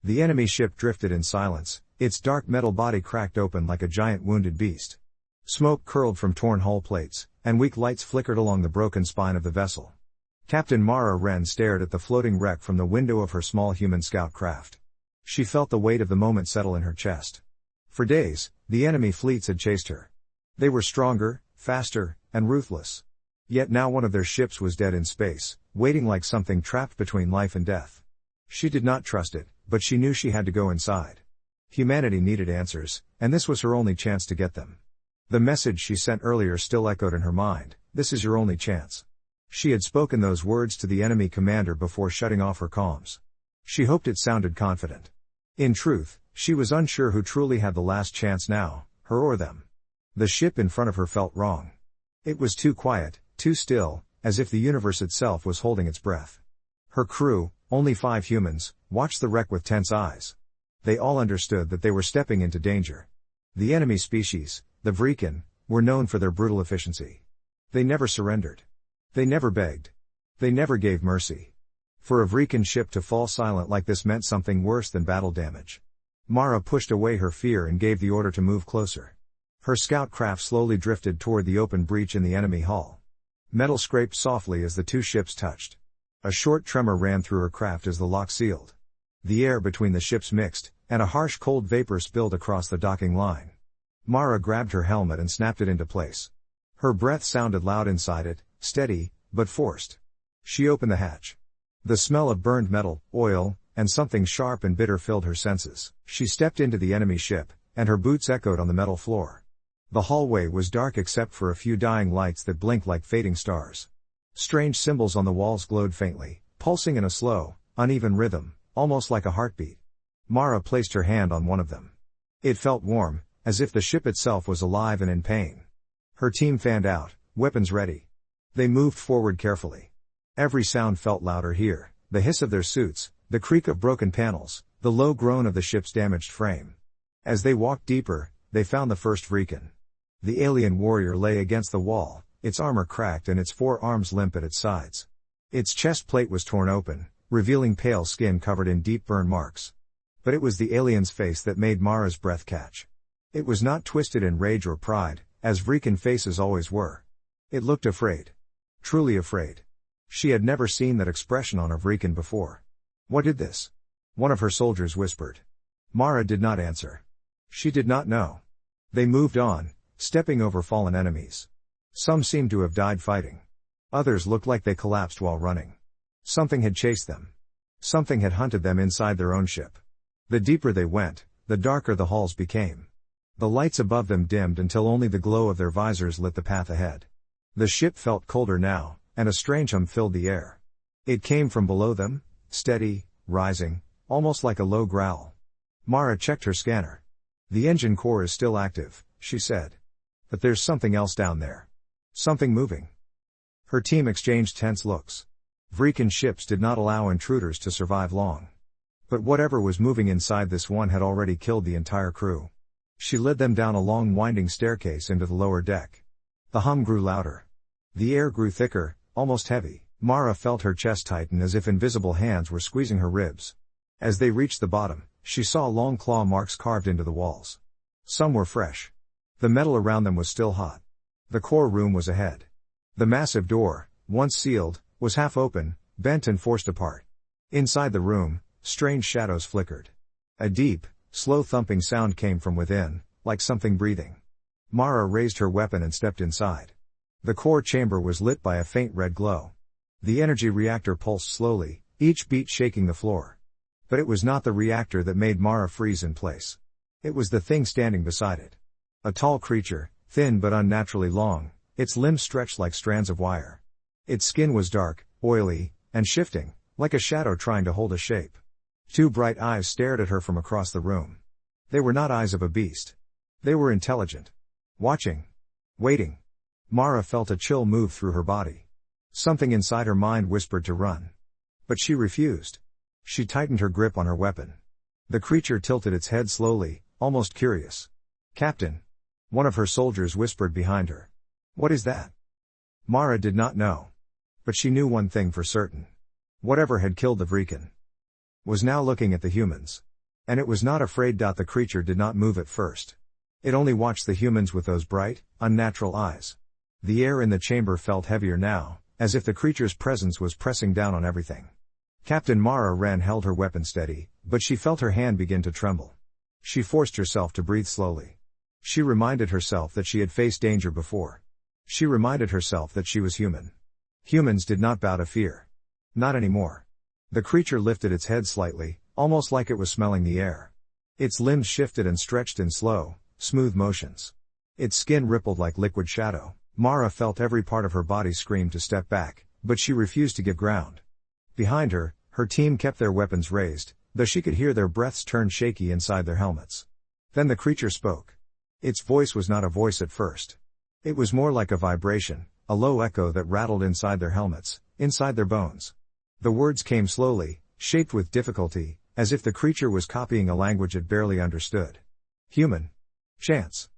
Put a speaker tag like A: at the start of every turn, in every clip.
A: The enemy ship drifted in silence, its dark metal body cracked open like a giant wounded beast. Smoke curled from torn hull plates, and weak lights flickered along the broken spine of the vessel. Captain Mara Wren stared at the floating wreck from the window of her small human scout craft. She felt the weight of the moment settle in her chest. For days, the enemy fleets had chased her. They were stronger, faster, and ruthless. Yet now one of their ships was dead in space, waiting like something trapped between life and death. She did not trust it, but she knew she had to go inside. Humanity needed answers, and this was her only chance to get them. The message she sent earlier still echoed in her mind, "This is your only chance." She had spoken those words to the enemy commander before shutting off her comms. She hoped it sounded confident. In truth, she was unsure who truly had the last chance now, her or them. The ship in front of her felt wrong. It was too quiet, too still, as if the universe itself was holding its breath. Her crew, only 5 humans, watched the wreck with tense eyes. They all understood that they were stepping into danger. The enemy species, the Vreekan, were known for their brutal efficiency. They never surrendered. They never begged. They never gave mercy. For a Vreekan ship to fall silent like this meant something worse than battle damage. Mara pushed away her fear and gave the order to move closer. Her scout craft slowly drifted toward the open breach in the enemy hull. Metal scraped softly as the two ships touched. A short tremor ran through her craft as the lock sealed. The air between the ships mixed, and a harsh cold vapor spilled across the docking line. Mara grabbed her helmet and snapped it into place. Her breath sounded loud inside it, steady, but forced. She opened the hatch. The smell of burned metal, oil, and something sharp and bitter filled her senses. She stepped into the enemy ship, and her boots echoed on the metal floor. The hallway was dark except for a few dying lights that blinked like fading stars. Strange symbols on the walls glowed faintly, pulsing in a slow, uneven rhythm, almost like a heartbeat. Mara placed her hand on one of them. It felt warm, as if the ship itself was alive and in pain. Her team fanned out, weapons ready. They moved forward carefully. Every sound felt louder here, the hiss of their suits, the creak of broken panels, the low groan of the ship's damaged frame. As they walked deeper, they found the first Vreekan. The alien warrior lay against the wall, its armor cracked and its 4 arms limp at its sides. Its chest plate was torn open, revealing pale skin covered in deep burn marks. But it was the alien's face that made Mara's breath catch. It was not twisted in rage or pride, as Vreekan faces always were. It looked afraid. Truly afraid. She had never seen that expression on a Vreekan before. "What did this?" one of her soldiers whispered. Mara did not answer. She did not know. They moved on, stepping over fallen enemies. Some seemed to have died fighting. Others looked like they collapsed while running. Something had chased them. Something had hunted them inside their own ship. The deeper they went, the darker the halls became. The lights above them dimmed until only the glow of their visors lit the path ahead. The ship felt colder now, and a strange hum filled the air. It came from below them, steady, rising, almost like a low growl. Mara checked her scanner. "The engine core is still active," she said. "But there's something else down there. Something moving." Her team exchanged tense looks. Vreekan ships did not allow intruders to survive long. But whatever was moving inside this one had already killed the entire crew. She led them down a long winding staircase into the lower deck. The hum grew louder. The air grew thicker, almost heavy. Mara felt her chest tighten as if invisible hands were squeezing her ribs. As they reached the bottom, she saw long claw marks carved into the walls. Some were fresh. The metal around them was still hot. The core room was ahead. The massive door, once sealed, was half open, bent and forced apart. Inside the room, strange shadows flickered. A deep, slow thumping sound came from within, like something breathing. Mara raised her weapon and stepped inside. The core chamber was lit by a faint red glow. The energy reactor pulsed slowly, each beat shaking the floor. But it was not the reactor that made Mara freeze in place. It was the thing standing beside it. A tall creature, thin but unnaturally long, its limbs stretched like strands of wire. Its skin was dark, oily, and shifting, like a shadow trying to hold a shape. 2 bright eyes stared at her from across the room. They were not eyes of a beast. They were intelligent. Watching. Waiting. Mara felt a chill move through her body. Something inside her mind whispered to run. But she refused. She tightened her grip on her weapon. The creature tilted its head slowly, almost curious. "Captain." One of her soldiers whispered behind her. "What is that?" Mara did not know. But she knew one thing for certain. Whatever had killed the Vreekan was now looking at the humans. And it was not afraid. The creature did not move at first. It only watched the humans with those bright, unnatural eyes. The air in the chamber felt heavier now, as if the creature's presence was pressing down on everything. Captain Mara held her weapon steady, but she felt her hand begin to tremble. She forced herself to breathe slowly. She reminded herself that she had faced danger before. She reminded herself that she was human. Humans did not bow to fear. Not anymore. The creature lifted its head slightly, almost like it was smelling the air. Its limbs shifted and stretched in slow, smooth motions. Its skin rippled like liquid shadow. Mara felt every part of her body scream to step back, but she refused to give ground. Behind her, her team kept their weapons raised, though she could hear their breaths turn shaky inside their helmets. Then the creature spoke. Its voice was not a voice at first. It was more like a vibration, a low echo that rattled inside their helmets, inside their bones. The words came slowly, shaped with difficulty, as if the creature was copying a language it barely understood. Human. Chance.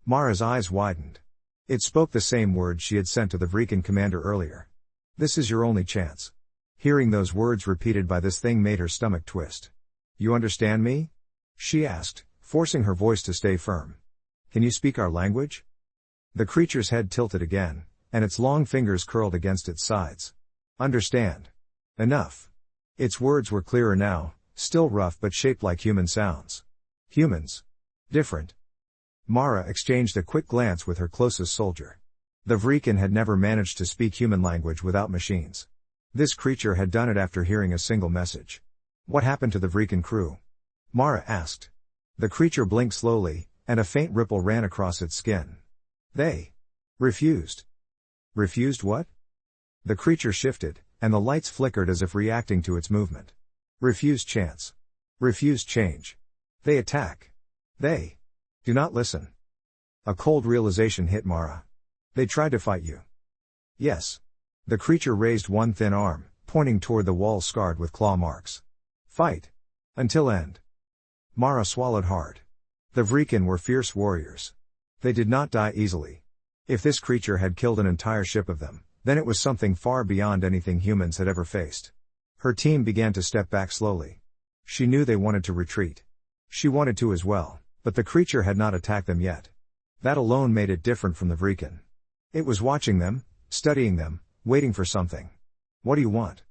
A: Mara's eyes widened. It spoke the same words she had sent to the Vrekan commander earlier. This is your only chance. Hearing those words repeated by this thing made her stomach twist. You understand me? She asked, forcing her voice to stay firm. Can you speak our language? The creature's head tilted again, and its long fingers curled against its sides. Understand. Enough. Its words were clearer now, still rough but shaped like human sounds. Humans. Different. Mara exchanged a quick glance with her closest soldier. The Vrekan had never managed to speak human language without machines. This creature had done it after hearing a single message. What happened to the Vrekan crew? Mara asked. The creature blinked slowly, and a faint ripple ran across its skin. They refused. Refused what? The creature shifted, and the lights flickered as if reacting to its movement. Refused chance. Refused change. They attack. They do not listen. A cold realization hit Mara. They tried to fight you. Yes. The creature raised one thin arm, pointing toward the walls scarred with claw marks. Fight. Until end. Mara swallowed hard. The Vrekan were fierce warriors. They did not die easily. If this creature had killed an entire ship of them, then it was something far beyond anything humans had ever faced. Her team began to step back slowly. She knew they wanted to retreat. She wanted to as well, but the creature had not attacked them yet. That alone made it different from the Vrekan. It was watching them, studying them, waiting for something. What do you want?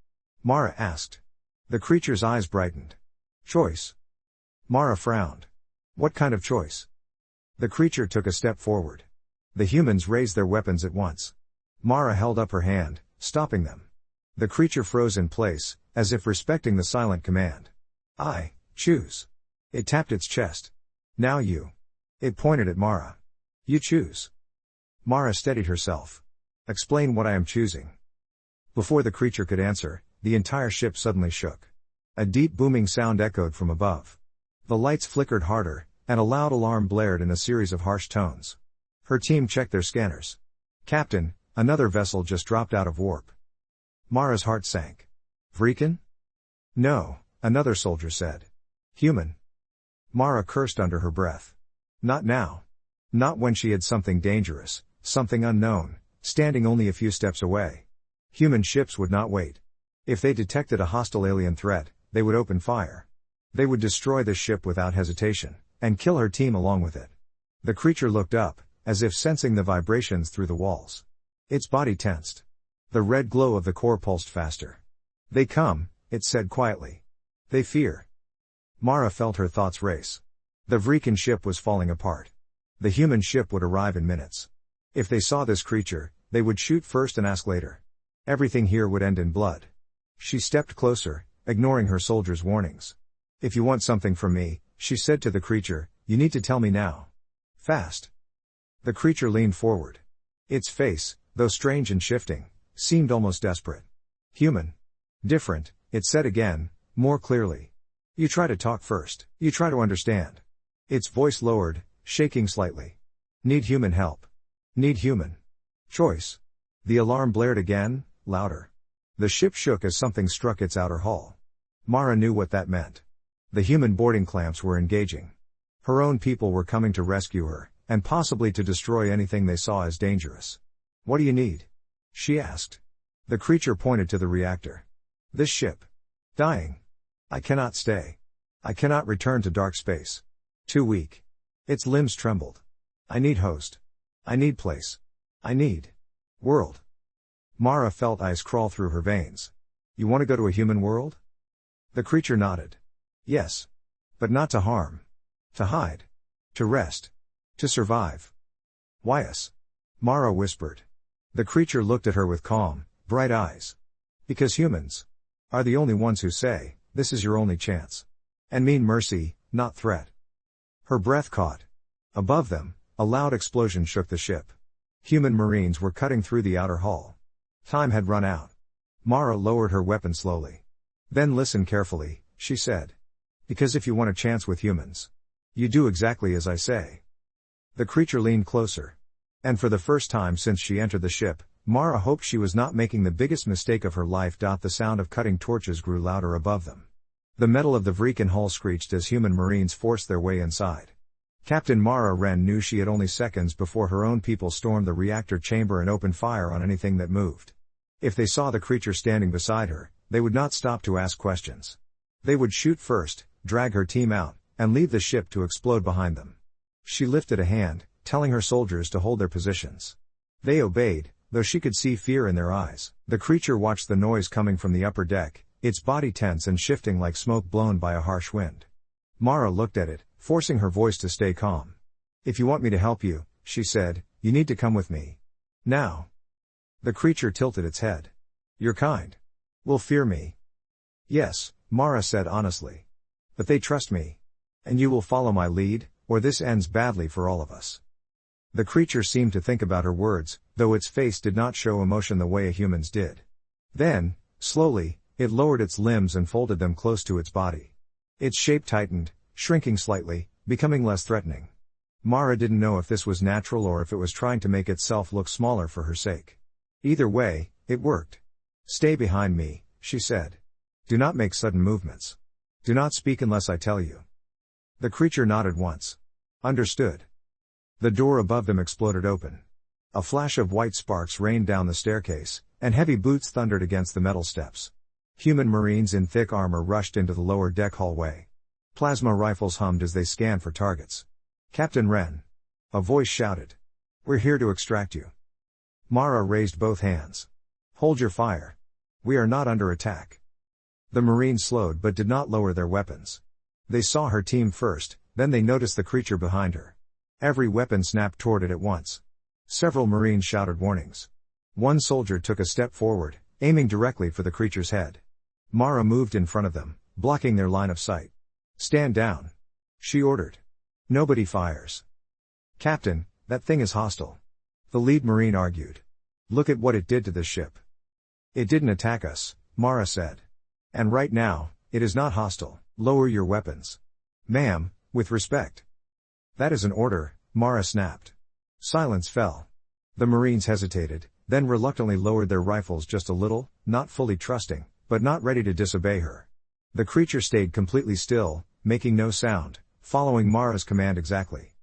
A: Mara asked. The creature's eyes brightened. Choice. Mara frowned. What kind of choice? The creature took a step forward. The humans raised their weapons at once. Mara held up her hand, stopping them. The creature froze in place, as if respecting the silent command. I choose. It tapped its chest. Now you. It pointed at Mara. You choose. Mara steadied herself. Explain what I am choosing. Before the creature could answer, the entire ship suddenly shook. A deep booming sound echoed from above. The lights flickered harder, and a loud alarm blared in a series of harsh tones. Her team checked their scanners. Captain, another vessel just dropped out of warp. Mara's heart sank. Vrekan? No, another soldier said. Human. Mara cursed under her breath. Not now. Not when she had something dangerous, something unknown, standing only a few steps away. Human ships would not wait. If they detected a hostile alien threat, they would open fire. They would destroy the ship without hesitation, and kill her team along with it. The creature looked up, as if sensing the vibrations through the walls. Its body tensed. The red glow of the core pulsed faster. They come, it said quietly. They fear. Mara felt her thoughts race. The Vrekan ship was falling apart. The human ship would arrive in minutes. If they saw this creature, they would shoot first and ask later. Everything here would end in blood. She stepped closer, ignoring her soldiers' warnings. If you want something from me, she said to the creature, you need to tell me now. Fast. The creature leaned forward. Its face, though strange and shifting, seemed almost desperate. Human. Different, it said again, more clearly. You try to talk first, you try to understand. Its voice lowered, shaking slightly. Need human help. Need human. Choice. The alarm blared again, louder. The ship shook as something struck its outer hull. Mara knew what that meant. The human boarding clamps were engaging. Her own people were coming to rescue her, and possibly to destroy anything they saw as dangerous. What do you need? She asked. The creature pointed to the reactor. This ship. Dying. I cannot stay. I cannot return to dark space. Too weak. Its limbs trembled. I need host. I need place. I need world. Mara felt ice crawl through her veins. You want to go to a human world? The creature nodded. Yes. But not to harm. To hide. To rest. To survive. Why us? Mara whispered. The creature looked at her with calm, bright eyes. Because humans are the only ones who say, this is your only chance. And mean mercy, not threat. Her breath caught. Above them, a loud explosion shook the ship. Human Marines were cutting through the outer hull. Time had run out. Mara lowered her weapon slowly. Then listen carefully, she said. Because if you want a chance with humans, you do exactly as I say. The creature leaned closer. And for the first time since she entered the ship, Mara hoped she was not making the biggest mistake of her life. The sound of cutting torches grew louder above them. The metal of the Vreeken hull screeched as human Marines forced their way inside. Captain Mara Wren knew she had only seconds before her own people stormed the reactor chamber and opened fire on anything that moved. If they saw the creature standing beside her, they would not stop to ask questions. They would shoot first, drag her team out, and leave the ship to explode behind them. She lifted a hand, telling her soldiers to hold their positions. They obeyed, though she could see fear in their eyes. The creature watched the noise coming from the upper deck, its body tense and shifting like smoke blown by a harsh wind. Mara looked at it, forcing her voice to stay calm. If you want me to help you, she said, you need to come with me. Now. The creature tilted its head. Your kind will fear me. Yes, Mara said honestly. But they trust me. And you will follow my lead, or this ends badly for all of us. The creature seemed to think about her words, though its face did not show emotion the way a human's did. Then, slowly, it lowered its limbs and folded them close to its body. Its shape tightened, shrinking slightly, becoming less threatening. Mara didn't know if this was natural or if it was trying to make itself look smaller for her sake. Either way, it worked. Stay behind me, she said. Do not make sudden movements. Do not speak unless I tell you. The creature nodded once. Understood. The door above them exploded open. A flash of white sparks rained down the staircase, and heavy boots thundered against the metal steps. Human Marines in thick armor rushed into the lower deck hallway. Plasma rifles hummed as they scanned for targets. Captain Wren. A voice shouted. We're here to extract you. Mara raised both hands. Hold your fire. We are not under attack. The Marines slowed but did not lower their weapons. They saw her team first, then they noticed the creature behind her. Every weapon snapped toward it at once. Several Marines shouted warnings. One soldier took a step forward, aiming directly for the creature's head. Mara moved in front of them, blocking their line of sight. Stand down. She ordered. Nobody fires. Captain, that thing is hostile. The lead Marine argued. Look at what it did to this ship. It didn't attack us, Mara said. And right now, it is not hostile. Lower your weapons. Ma'am, with respect. That is an order, Mara snapped. Silence fell. The Marines hesitated, then reluctantly lowered their rifles just a little, not fully trusting, but not ready to disobey her. The creature stayed completely still, making no sound, following Mara's command exactly.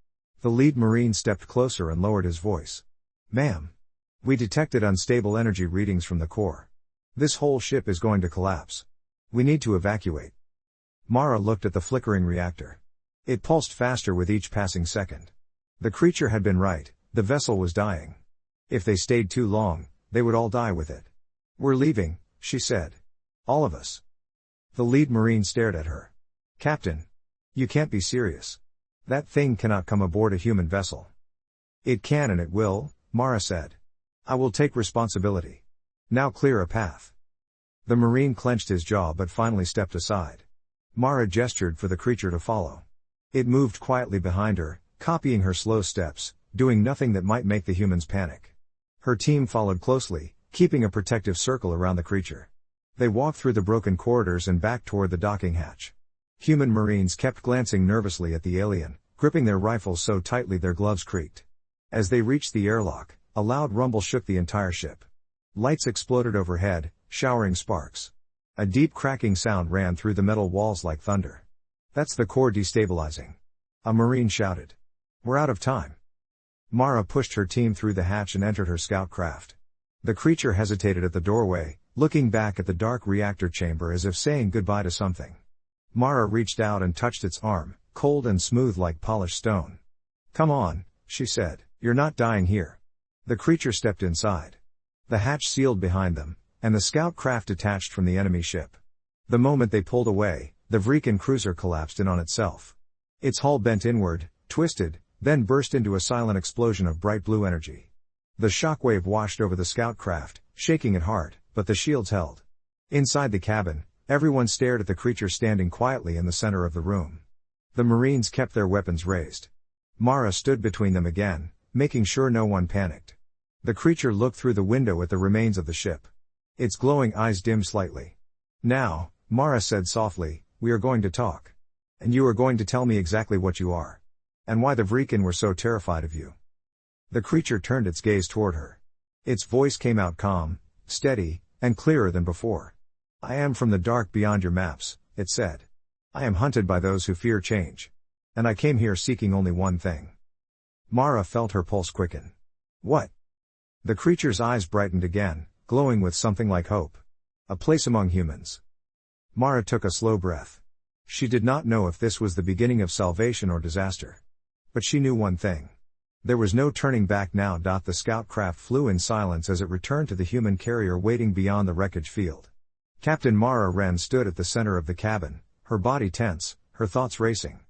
A: The lead Marine stepped closer and lowered his voice. Ma'am. We detected unstable energy readings from the core. This whole ship is going to collapse. We need to evacuate. Mara looked at the flickering reactor. It pulsed faster with each passing second. The creature had been right, the vessel was dying. If they stayed too long, they would all die with it. We're leaving, she said. All of us. The lead Marine stared at her. Captain. You can't be serious. That thing cannot come aboard a human vessel. It can and it will, Mara said. I will take responsibility. Now clear a path. The Marine clenched his jaw but finally stepped aside. Mara gestured for the creature to follow. It moved quietly behind her, copying her slow steps, doing nothing that might make the humans panic. Her team followed closely, keeping a protective circle around the creature. They walked through the broken corridors and back toward the docking hatch. Human Marines kept glancing nervously at the alien, gripping their rifles so tightly their gloves creaked. As they reached the airlock, a loud rumble shook the entire ship. Lights exploded overhead, showering sparks. A deep cracking sound ran through the metal walls like thunder. That's the core destabilizing. A Marine shouted. We're out of time. Mara pushed her team through the hatch and entered her scout craft. The creature hesitated at the doorway, looking back at the dark reactor chamber as if saying goodbye to something. Mara reached out and touched its arm, cold and smooth like polished stone. "Come on," she said, "you're not dying here." The creature stepped inside. The hatch sealed behind them, and the scout craft detached from the enemy ship. The moment they pulled away, the Vreekan cruiser collapsed in on itself. Its hull bent inward, twisted, then burst into a silent explosion of bright blue energy. The shockwave washed over the scout craft, shaking it hard, but the shields held. Inside the cabin, everyone stared at the creature standing quietly in the center of the room. The Marines kept their weapons raised. Mara stood between them again, making sure no one panicked. The creature looked through the window at the remains of the ship. Its glowing eyes dimmed slightly. "Now," Mara said softly, "we are going to talk. And you are going to tell me exactly what you are. And why the Vreekan were so terrified of you." The creature turned its gaze toward her. Its voice came out calm, steady, and clearer than before. "I am from the dark beyond your maps," it said. "I am hunted by those who fear change. And I came here seeking only one thing." Mara felt her pulse quicken. "What?" The creature's eyes brightened again, glowing with something like hope. "A place among humans." Mara took a slow breath. She did not know if this was the beginning of salvation or disaster. But she knew one thing. There was no turning back now. The scout craft flew in silence as it returned to the human carrier waiting beyond the wreckage field. Captain Mara Wren stood at the center of the cabin, her body tense, her thoughts racing.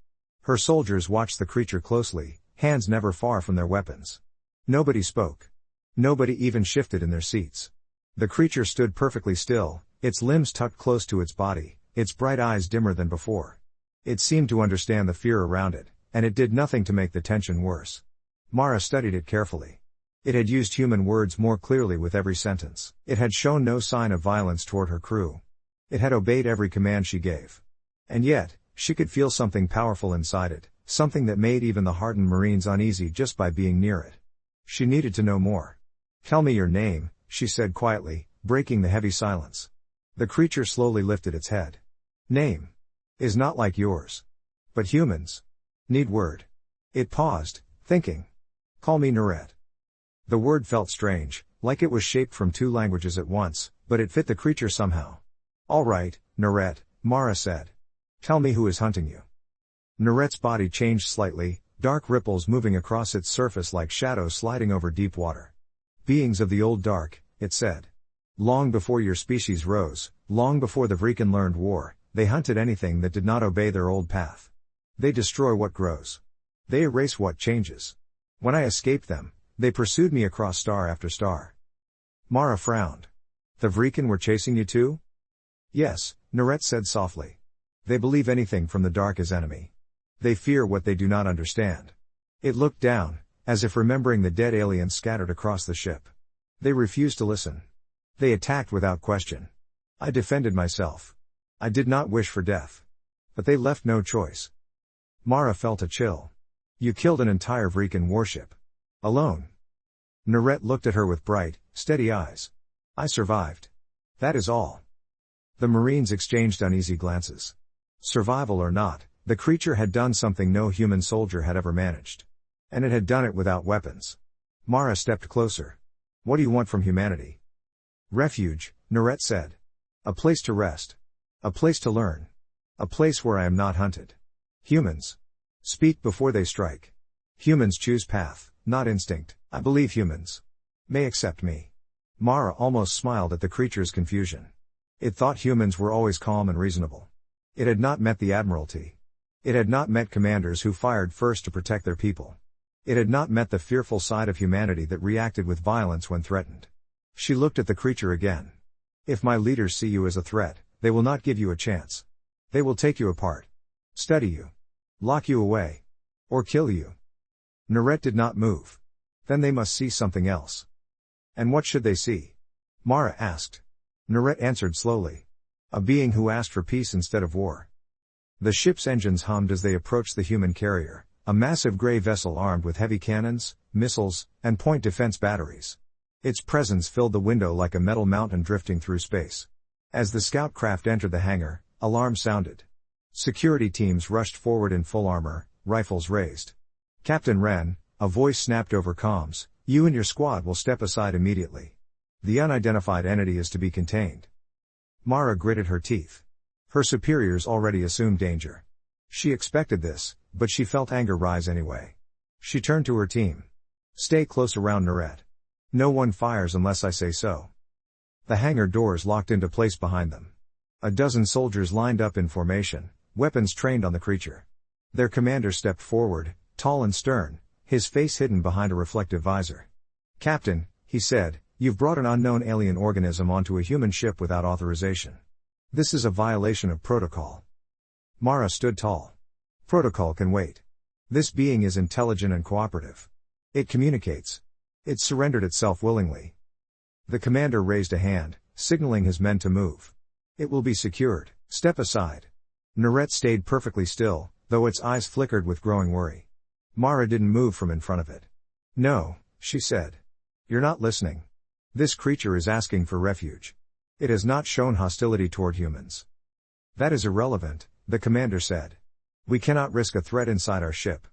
A: Her soldiers watched the creature closely, hands never far from their weapons. Nobody spoke. Nobody even shifted in their seats. The creature stood perfectly still, its limbs tucked close to its body, its bright eyes dimmer than before. It seemed to understand the fear around it, and it did nothing to make the tension worse. Mara studied it carefully. It had used human words more clearly with every sentence. It had shown no sign of violence toward her crew. It had obeyed every command she gave. And yet, she could feel something powerful inside it, something that made even the hardened Marines uneasy just by being near it. She needed to know more. "Tell me your name," she said quietly, breaking the heavy silence. The creature slowly lifted its head. "Name is not like yours. But humans need word." It paused, thinking. "Call me Naret." The word felt strange, like it was shaped from two languages at once, but it fit the creature somehow. "All right, Naret," Mara said. "Tell me who is hunting you." Naret's body changed slightly, dark ripples moving across its surface like shadows sliding over deep water. "Beings of the old dark," it said. "Long before your species rose, long before the Vreekan learned war, they hunted anything that did not obey their old path. They destroy what grows. They erase what changes. When I escaped them, they pursued me across star after star." Mara frowned. "The Vreekan were chasing you too?" "Yes," Naret said softly. "They believe anything from the dark is enemy. They fear what they do not understand." It looked down, as if remembering the dead aliens scattered across the ship. "They refused to listen. They attacked without question. I defended myself. I did not wish for death. But they left no choice." Mara felt a chill. "You killed an entire Vreekan warship. Alone." Naret looked at her with bright, steady eyes. "I survived. That is all." The Marines exchanged uneasy glances. Survival or not, the creature had done something no human soldier had ever managed. And it had done it without weapons. Mara stepped closer. "What do you want from humanity?" "Refuge," Naret said. "A place to rest. A place to learn. A place where I am not hunted. Humans speak before they strike. Humans choose path, not instinct. I believe humans may accept me." Mara almost smiled at the creature's confusion. It thought humans were always calm and reasonable. It had not met the Admiralty. It had not met commanders who fired first to protect their people. It had not met the fearful side of humanity that reacted with violence when threatened. She looked at the creature again. "If my leaders see you as a threat, they will not give you a chance. They will take you apart. Study you. Lock you away. Or kill you." Naret did not move. "Then they must see something else." "And what should they see?" Mara asked. Naret answered slowly. "A being who asked for peace instead of war." The ship's engines hummed as they approached the human carrier, a massive gray vessel armed with heavy cannons, missiles, and point defense batteries. Its presence filled the window like a metal mountain drifting through space. As the scout craft entered the hangar, alarms sounded. Security teams rushed forward in full armor, rifles raised. "Captain Wren," a voice snapped over comms, "you and your squad will step aside immediately. The unidentified entity is to be contained." Mara gritted her teeth. Her superiors already assumed danger. She expected this, but she felt anger rise anyway. She turned to her team. Stay close around Nerette. No one fires unless I say so. The hangar doors locked into place behind them. A dozen soldiers lined up in formation, weapons trained on the creature. Their commander stepped forward, tall and stern, his face hidden behind a reflective visor. "Captain," he said, "you've brought an unknown alien organism onto a human ship without authorization. This is a violation of protocol." Mara stood tall. "Protocol can wait. This being is intelligent and cooperative. It communicates. It surrendered itself willingly." The commander raised a hand, signaling his men to move. "It will be secured, step aside." Nerette stayed perfectly still, though its eyes flickered with growing worry. Mara didn't move from in front of it. "No," she said. "You're not listening. This creature is asking for refuge. It has not shown hostility toward humans." "That is irrelevant," the commander said. "We cannot risk a threat inside our ship."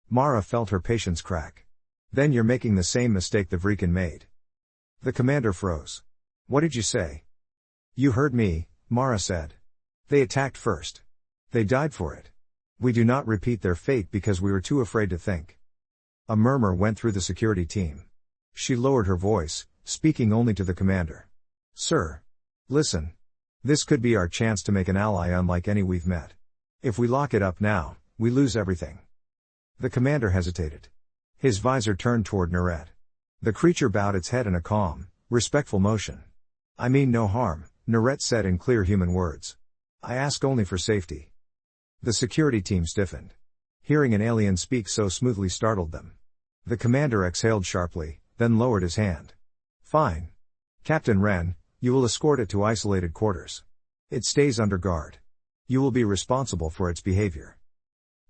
A: Mara felt her patience crack. "Then you're making the same mistake the Vreekan made." The commander froze. "What did you say?" "You heard me," Mara said. "They attacked first. They died for it. We do not repeat their fate because we were too afraid to think." A murmur went through the security team. She lowered her voice, speaking only to the commander. "Sir. Listen. This could be our chance to make an ally unlike any we've met. If we lock it up now, we lose everything." The commander hesitated. His visor turned toward Nerette. The creature bowed its head in a calm, respectful motion. "I mean no harm," Nerette said in clear human words. "I ask only for safety." The security team stiffened. Hearing an alien speak so smoothly startled them. The commander exhaled sharply, then lowered his hand. "Fine. Captain Wren, you will escort it to isolated quarters. It stays under guard. You will be responsible for its behavior."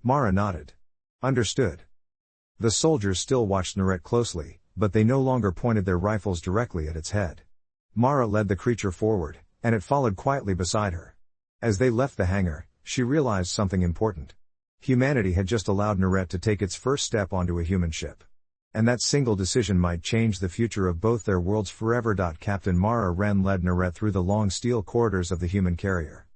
A: Mara nodded. "Understood." The soldiers still watched Nerette closely, but they no longer pointed their rifles directly at its head. Mara led the creature forward, and it followed quietly beside her. As they left the hangar, she realized something important. Humanity had just allowed Nerette to take its first step onto a human ship. And that single decision might change the future of both their worlds forever. Captain Mara Wren led Nerette through the long steel corridors of the human carrier.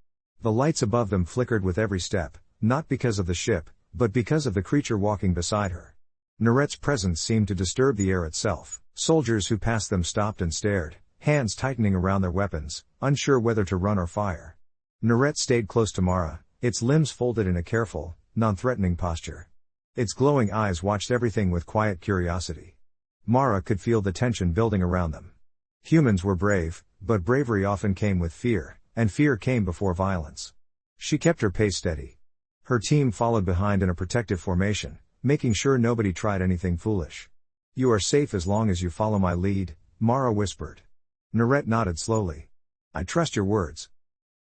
A: The lights above them flickered with every step, not because of the ship, but because of the creature walking beside her. Nerette's presence seemed to disturb the air itself. Soldiers who passed them stopped and stared, hands tightening around their weapons, unsure whether to run or fire. Nerette stayed close to Mara, its limbs folded in a careful, non-threatening posture. Its glowing eyes watched everything with quiet curiosity. Mara could feel the tension building around them. Humans were brave, but bravery often came with fear, and fear came before violence. She kept her pace steady. Her team followed behind in a protective formation, making sure nobody tried anything foolish. "You are safe as long as you follow my lead," Mara whispered. Nerette nodded slowly. "I trust your words."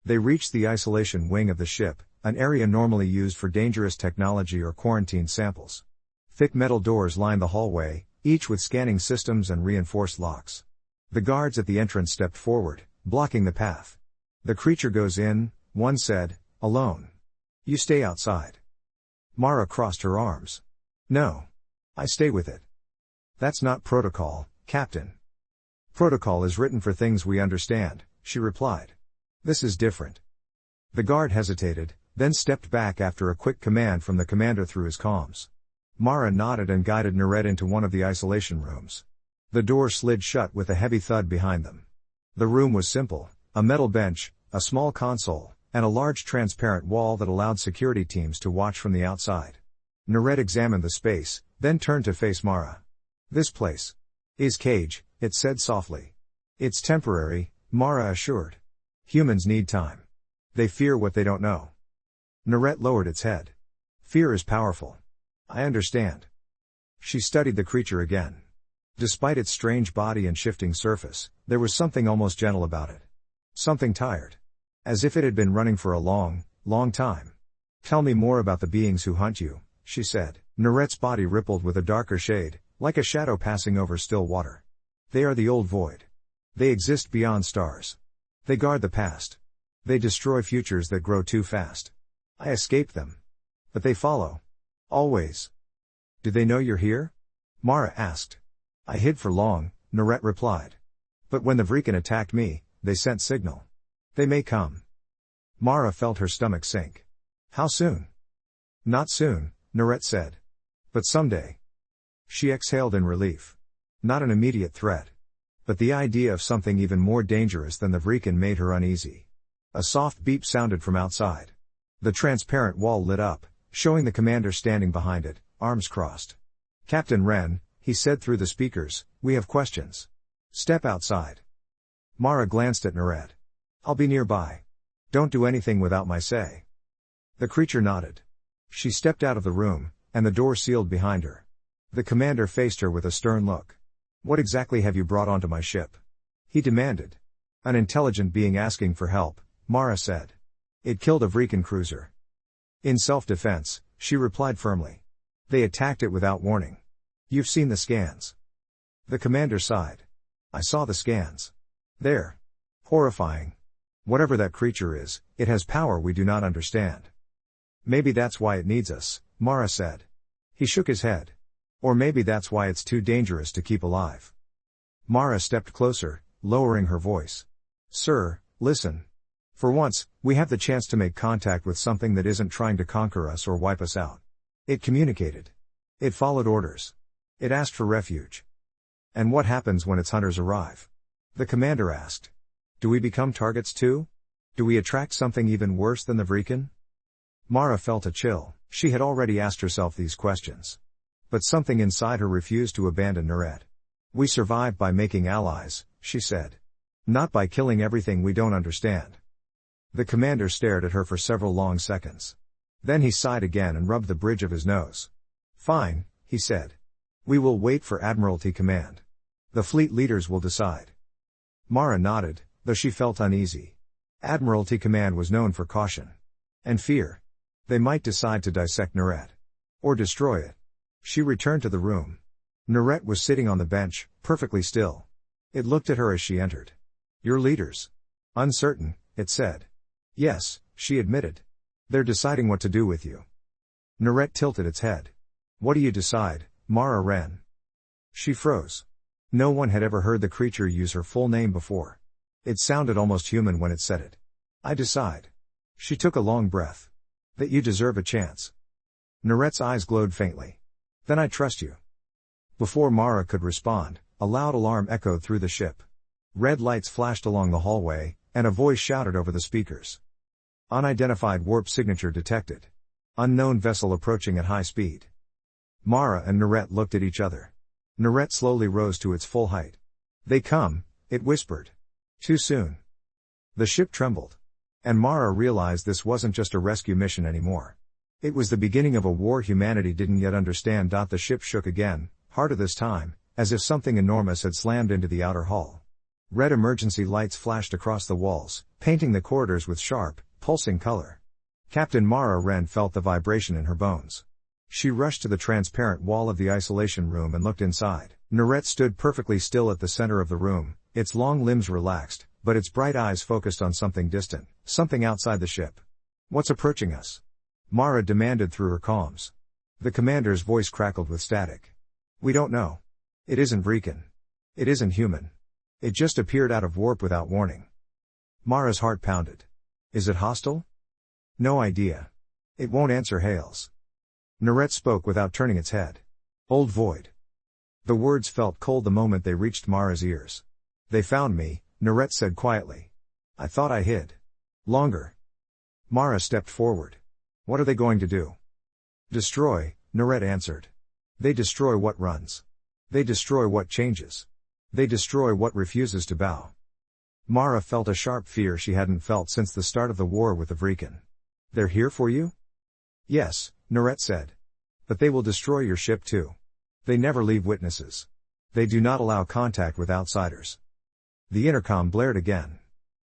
A: They reached the isolation wing of the ship, an area normally used for dangerous technology or quarantine samples. Thick metal doors lined the hallway, each with scanning systems and reinforced locks. The guards at the entrance stepped forward, blocking the path. "The creature goes in," one said, "alone. You stay outside." Mara crossed her arms. "No. I stay with it." "That's not protocol, Captain." "Protocol is written for things we understand," she replied. "This is different." The guard hesitated, then stepped back after a quick command from the commander through his comms. Mara nodded and guided Nerette into one of the isolation rooms. The door slid shut with a heavy thud behind them. The room was simple, a metal bench, a small console, and a large transparent wall that allowed security teams to watch from the outside. Nerette examined the space, then turned to face Mara. "This place is cage," it said softly. "It's temporary," Mara assured. "Humans need time. They fear what they don't know." Nerette lowered its head. "Fear is powerful. I understand." She studied the creature again. Despite its strange body and shifting surface, there was something almost gentle about it. Something tired. As if it had been running for a long, long time. "Tell me more about the beings who hunt you," she said. Nerette's body rippled with a darker shade, like a shadow passing over still water. "They are the old void. They exist beyond stars. They guard the past. They destroy futures that grow too fast. I escape them. But they follow. Always." "Do they know you're here?" Mara asked. "I hid for long," Nerette replied. "But when the Vreekan attacked me, they sent signal. They may come." Mara felt her stomach sink. How soon? Not soon, Narette said. But someday. She exhaled in relief. Not an immediate threat. But the idea of something even more dangerous than the Vrikan made her uneasy. A soft beep sounded from outside. The transparent wall lit up, showing the commander standing behind it, arms crossed. Captain Wren, he said through the speakers, we have questions. Step outside. Mara glanced at Narette. I'll be nearby. Don't do anything without my say. The creature nodded. She stepped out of the room, and the door sealed behind her. The commander faced her with a stern look. What exactly have you brought onto my ship? He demanded. An intelligent being asking for help, Mara said. It killed a Vrikan cruiser. In self-defense, she replied firmly. They attacked it without warning. You've seen the scans. The commander sighed. I saw the scans. They're horrifying. Whatever that creature is, it has power we do not understand. Maybe that's why it needs us, Mara said. He shook his head. Or maybe that's why it's too dangerous to keep alive. Mara stepped closer, lowering her voice. Sir, listen. For once, we have the chance to make contact with something that isn't trying to conquer us or wipe us out. It communicated. It followed orders. It asked for refuge. And what happens when its hunters arrive? The commander asked. Do we become targets too? Do we attract something even worse than the Vrikan? Mara felt a chill. She had already asked herself these questions. But something inside her refused to abandon Narette. We survive by making allies, she said. Not by killing everything we don't understand. The commander stared at her for several long seconds. Then he sighed again and rubbed the bridge of his nose. Fine, he said. We will wait for Admiralty command. The fleet leaders will decide. Mara nodded, though she felt uneasy. Admiralty command was known for caution. And fear. They might decide to dissect Narette. Or destroy it. She returned to the room. Narette was sitting on the bench, perfectly still. It looked at her as she entered. Your leaders? Uncertain, it said. Yes, she admitted. They're deciding what to do with you. Narette tilted its head. What do you decide, Mara Wren? She froze. No one had ever heard the creature use her full name before. It sounded almost human when it said it. I decide. She took a long breath. That you deserve a chance. Narette's eyes glowed faintly. Then I trust you. Before Mara could respond, a loud alarm echoed through the ship. Red lights flashed along the hallway, and a voice shouted over the speakers. Unidentified warp signature detected. Unknown vessel approaching at high speed. Mara and Narette looked at each other. Narette slowly rose to its full height. They come, it whispered. Too soon. The ship trembled. And Mara realized this wasn't just a rescue mission anymore. It was the beginning of a war humanity didn't yet understand. The ship shook again, harder this time, as if something enormous had slammed into the outer hull. Red emergency lights flashed across the walls, painting the corridors with sharp, pulsing color. Captain Mara Wren felt the vibration in her bones. She rushed to the transparent wall of the isolation room and looked inside. Narette stood perfectly still at the center of the room, its long limbs relaxed, but its bright eyes focused on something distant, something outside the ship. What's approaching us? Mara demanded through her comms. The commander's voice crackled with static. We don't know. It isn't Vrikan. It isn't human. It just appeared out of warp without warning. Mara's heart pounded. Is it hostile? No idea. It won't answer hails. Narette spoke without turning its head. Old Void. The words felt cold the moment they reached Mara's ears. They found me, Narette said quietly. I thought I hid. Longer. Mara stepped forward. What are they going to do? Destroy, Narette answered. They destroy what runs. They destroy what changes. They destroy what refuses to bow. Mara felt a sharp fear she hadn't felt since the start of the war with the Vrikan. They're here for you? Yes, Narette said. But they will destroy your ship too. They never leave witnesses. They do not allow contact with outsiders. The intercom blared again.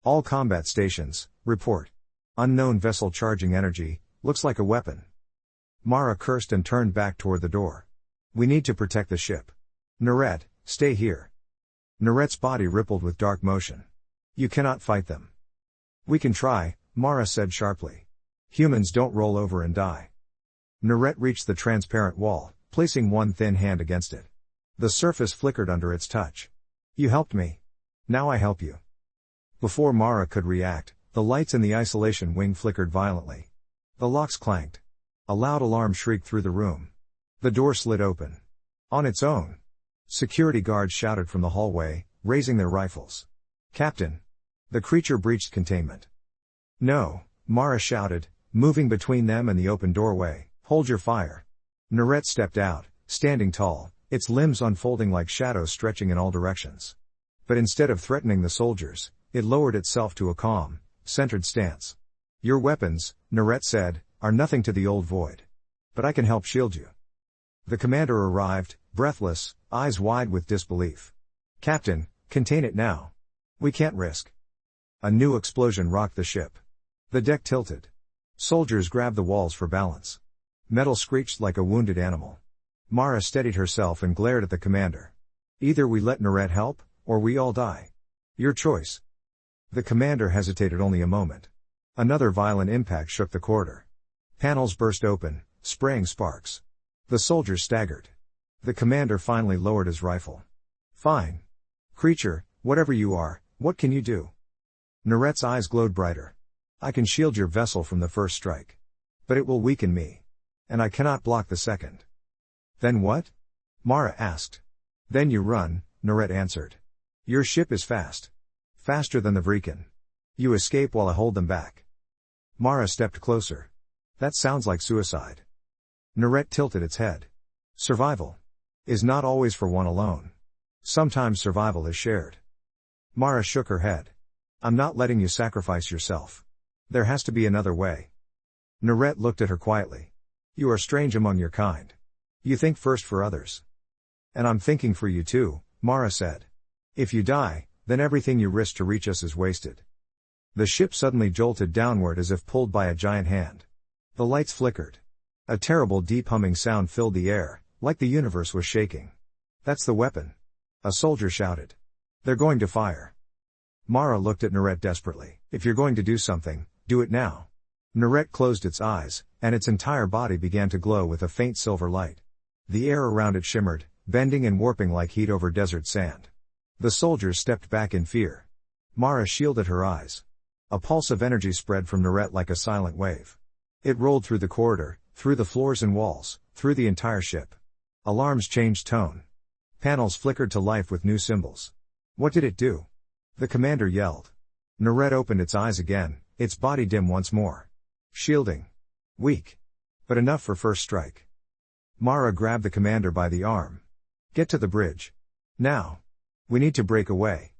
A: All combat stations, report. Unknown vessel charging energy, looks like a weapon. Mara cursed and turned back toward the door. We need to protect the ship. Narette, stay here. Narette's body rippled with dark motion. You cannot fight them. We can try, Mara said sharply. Humans don't roll over and die. Narette reached the transparent wall, placing one thin hand against it. The surface flickered under its touch. You helped me. Now I help you. Before Mara could react, The lights in the isolation wing flickered violently. The locks clanked. A loud alarm shrieked through the room. The door slid open. On its own. Security guards shouted from the hallway, raising their rifles. "Captain!" The creature breached containment. "No," Mara shouted, moving between them and the open doorway. "Hold your fire." Narette stepped out, standing tall, its limbs unfolding like shadows stretching in all directions. But instead of threatening the soldiers, it lowered itself to a calm, centered stance. "Your weapons," Narette said, "are nothing to the old void. But I can help shield you." The commander arrived, breathless, eyes wide with disbelief. "Captain, contain it now. We can't risk." A new explosion rocked the ship. The deck tilted. Soldiers grabbed the walls for balance. Metal screeched like a wounded animal. Mara steadied herself and glared at the commander. "Either we let Narette help, or we all die. Your choice." The commander hesitated only a moment. Another violent impact shook the corridor. Panels burst open, spraying sparks. The soldiers staggered. The commander finally lowered his rifle. "Fine. Creature, whatever you are, what can you do?" Narette's eyes glowed brighter. "I can shield your vessel from the first strike. But it will weaken me. And I cannot block the second." "Then what?" Mara asked. "Then you run," Narette answered. "Your ship is fast. Faster than the Vreekan. You escape while I hold them back." Mara stepped closer. "That sounds like suicide." Narette tilted its head. "Survival is not always for one alone. Sometimes survival is shared." Mara shook her head. "I'm not letting you sacrifice yourself. There has to be another way." Narette looked at her quietly. "You are strange among your kind. You think first for others." "And I'm thinking for you too," Mara said. "If you die, then everything you risk to reach us is wasted." The ship suddenly jolted downward as if pulled by a giant hand. The lights flickered. A terrible deep humming sound filled the air, like the universe was shaking. "That's the weapon," a soldier shouted. "They're going to fire." Mara looked at Narette desperately. "If you're going to do something, do it now." Narette closed its eyes, and its entire body began to glow with a faint silver light. The air around it shimmered, bending and warping like heat over desert sand. The soldiers stepped back in fear. Mara shielded her eyes. A pulse of energy spread from Narette like a silent wave. It rolled through the corridor, through the floors and walls, through the entire ship. Alarms changed tone. Panels flickered to life with new symbols. "What did it do?" The commander yelled. Narette opened its eyes again, its body dim once more. "Shielding. Weak. But enough for first strike." Mara grabbed the commander by the arm. "Get to the bridge. Now. We need to break away."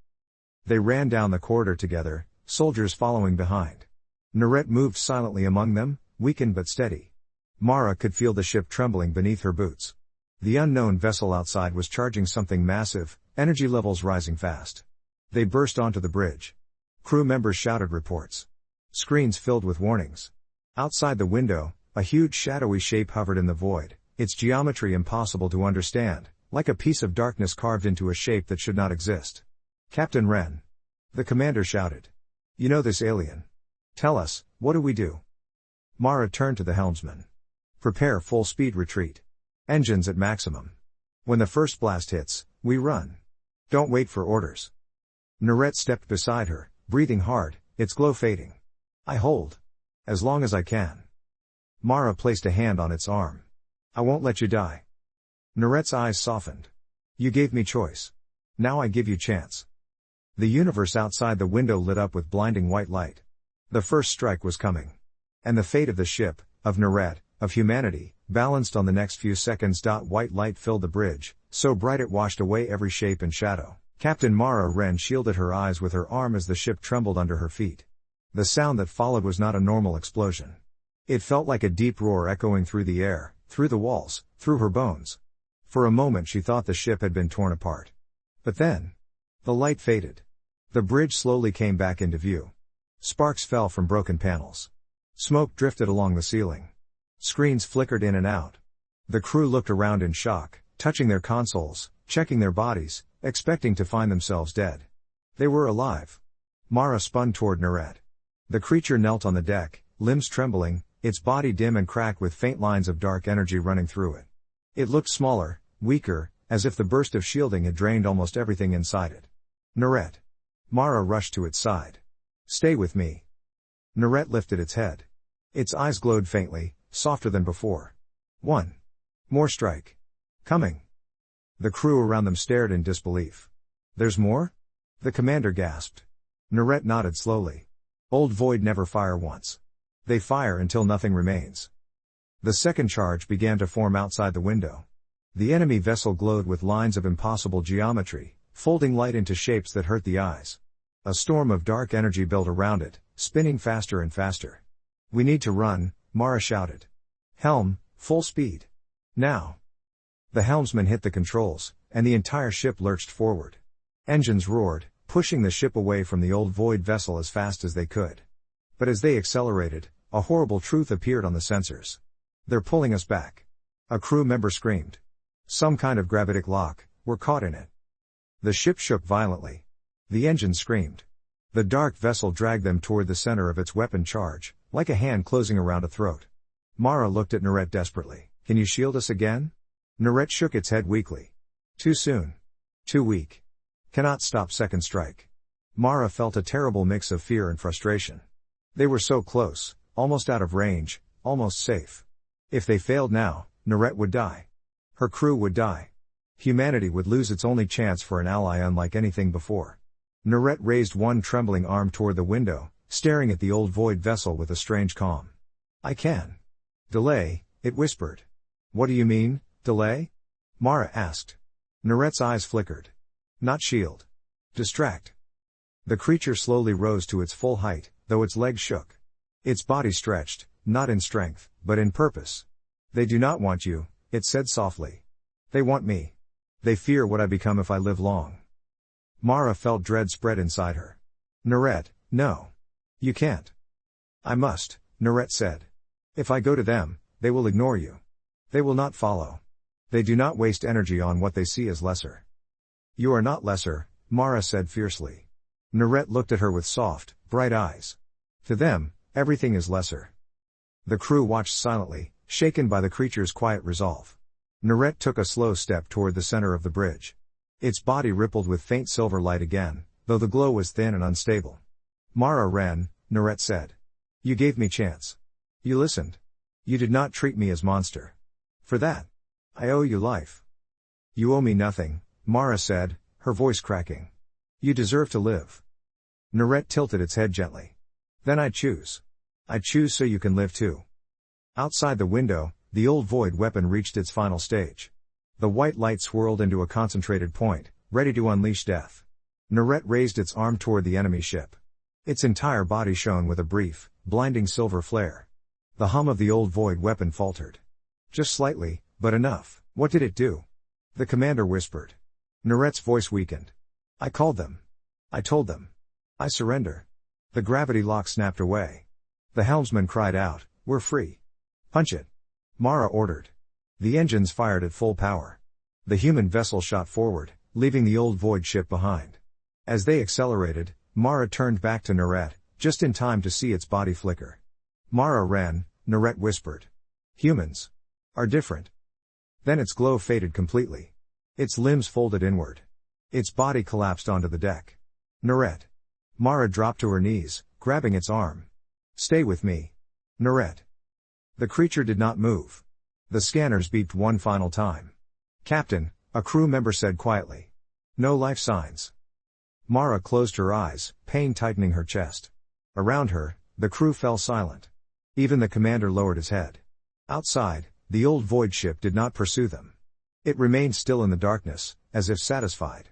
A: They ran down the corridor together, soldiers following behind. Narette moved silently among them, weakened but steady. Mara could feel the ship trembling beneath her boots. The unknown vessel outside was charging something massive, energy levels rising fast. They burst onto the bridge. Crew members shouted reports. Screens filled with warnings. Outside the window, a huge shadowy shape hovered in the void, its geometry impossible to understand, like a piece of darkness carved into a shape that should not exist. "Captain Wren." The commander shouted. "You know this alien. Tell us, what do we do?" Mara turned to the helmsman. "Prepare full speed retreat. Engines at maximum. When the first blast hits, we run. Don't wait for orders." Narette stepped beside her, breathing hard, its glow fading. "I hold. As long as I can." Mara placed a hand on its arm. "I won't let you die." Narette's eyes softened. "You gave me choice. Now I give you chance." The universe outside the window lit up with blinding white light. The first strike was coming. And the fate of the ship, of Narette, of humanity, balanced on the next few seconds. White light filled the bridge, so bright it washed away every shape and shadow. Captain Mara Wren shielded her eyes with her arm as the ship trembled under her feet. The sound that followed was not a normal explosion. It felt like a deep roar echoing through the air, through the walls, through her bones. For a moment she thought the ship had been torn apart. But then, the light faded. The bridge slowly came back into view. Sparks fell from broken panels. Smoke drifted along the ceiling. Screens flickered in and out. The crew looked around in shock, touching their consoles, checking their bodies, expecting to find themselves dead. They were alive. Mara spun toward Narette. The creature knelt on the deck, limbs trembling, its body dim and cracked with faint lines of dark energy running through it. It looked smaller, weaker, as if the burst of shielding had drained almost everything inside it. "Narette." Mara rushed to its side. "Stay with me. Narette lifted its head. Its eyes glowed faintly, softer than before. One more strike. Coming. The crew around them stared in disbelief. There's more? The commander gasped. Narette nodded slowly. Old Void never fire once. They fire until nothing remains. The second charge began to form outside the window. The enemy vessel glowed with lines of impossible geometry, folding light into shapes that hurt the eyes. A storm of dark energy built around it, spinning faster and faster. We need to run, Mara shouted. Helm, full speed. Now. The helmsman hit the controls, and the entire ship lurched forward. Engines roared, pushing the ship away from the old Void vessel as fast as they could. But as they accelerated, a horrible truth appeared on the sensors. They're pulling us back. A crew member screamed. Some kind of gravitic lock, we're caught in it. The ship shook violently. The engine screamed. The dark vessel dragged them toward the center of its weapon charge, like a hand closing around a throat. Mara looked at Narette desperately. Can you shield us again? Narette shook its head weakly. Too soon. Too weak. Cannot stop second strike. Mara felt a terrible mix of fear and frustration. They were so close, almost out of range, almost safe. If they failed now, Narette would die. Her crew would die. Humanity would lose its only chance for an ally unlike anything before. Narette raised one trembling arm toward the window, staring at the old Void vessel with a strange calm. I can. Delay, it whispered. What do you mean, delay? Mara asked. Narette's eyes flickered. Not shield. Distract. The creature slowly rose to its full height, though its legs shook. Its body stretched, not in strength, but in purpose. They do not want you, it said softly. They want me. They fear what I become if I live long. Mara felt dread spread inside her. Narette, no. You can't. I must, Narette said. If I go to them, they will ignore you. They will not follow. They do not waste energy on what they see as lesser. You are not lesser, Mara said fiercely. Narette looked at her with soft, bright eyes. To them, everything is lesser. The crew watched silently, shaken by the creature's quiet resolve. Narette took a slow step toward the center of the bridge. Its body rippled with faint silver light again, though the glow was thin and unstable. Mara ran, Narette said. You gave me chance. You listened. You did not treat me as monster. For that, I owe you life. You owe me nothing, Mara said, her voice cracking. You deserve to live. Narette tilted its head gently. Then I choose. I choose so you can live too. Outside the window, the old Void weapon reached its final stage. The white light swirled into a concentrated point, ready to unleash death. Narette raised its arm toward the enemy ship. Its entire body shone with a brief, blinding silver flare. The hum of the old Void weapon faltered. Just slightly, but enough. What did it do? The commander whispered. Narette's voice weakened. I called them. I told them. I surrender. The gravity lock snapped away. The helmsman cried out, we're free. Punch it. Mara ordered. The engines fired at full power. The human vessel shot forward, leaving the old Void ship behind. As they accelerated, Mara turned back to Narette, just in time to see its body flicker. Mara ran, Narette whispered. Humans are different. Then its glow faded completely. Its limbs folded inward. Its body collapsed onto the deck. Narette. Mara dropped to her knees, grabbing its arm. Stay with me. Narette. The creature did not move. The scanners beeped one final time. Captain, a crew member said quietly. No life signs. Mara closed her eyes, pain tightening her chest. Around her, the crew fell silent. Even the commander lowered his head. Outside, the old Void ship did not pursue them. It remained still in the darkness, as if satisfied.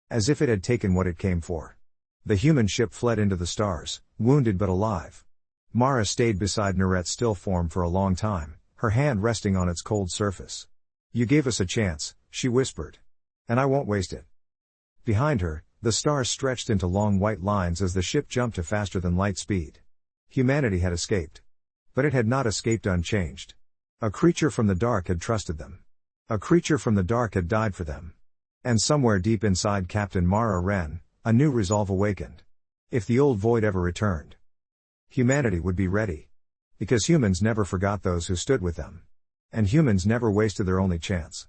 A: As if it had taken what it came for. The human ship fled into the stars, wounded but alive. Mara stayed beside Narette's still form for a long time, her hand resting on its cold surface. You gave us a chance, she whispered. And I won't waste it. Behind her, the stars stretched into long white lines as the ship jumped to faster than light speed. Humanity had escaped. But it had not escaped unchanged. A creature from the dark had trusted them. A creature from the dark had died for them. And somewhere deep inside Captain Mara Wren, a new resolve awakened. If the old Void ever returned, humanity would be ready. Because humans never forgot those who stood with them. And humans never wasted their only chance.